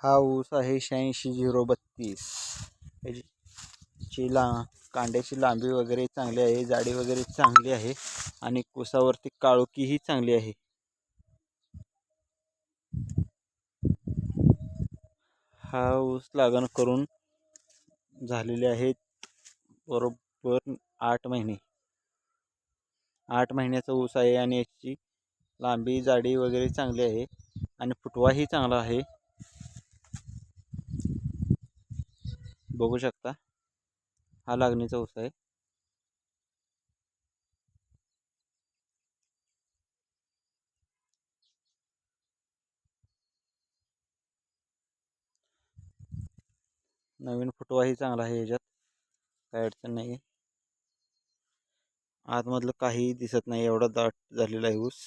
हा ऊस आहे 86-032. याची कांड्याची लांबी वगैरे चांगली आहे, जाडी वगैरे चांगली आहे आणि ऊसावरती काळोखीही चांगली आहे. हा ऊस लागण करून झालेले आहेत बरोबर 8 महिने. 8 महिन्याचा ऊस आहे आणि याची लांबी जाडी वगैरे चांगली आहे आणि फुटवाही चांगला आहे. बघू शकता, हा लागणीचा ऊस आहे. नवीन फुटवाही चांगला आहे, याच्यात काही अडचण नाही. आतमधलं काही दिसत नाही, एवढा दाट झालेला आहे ऊस.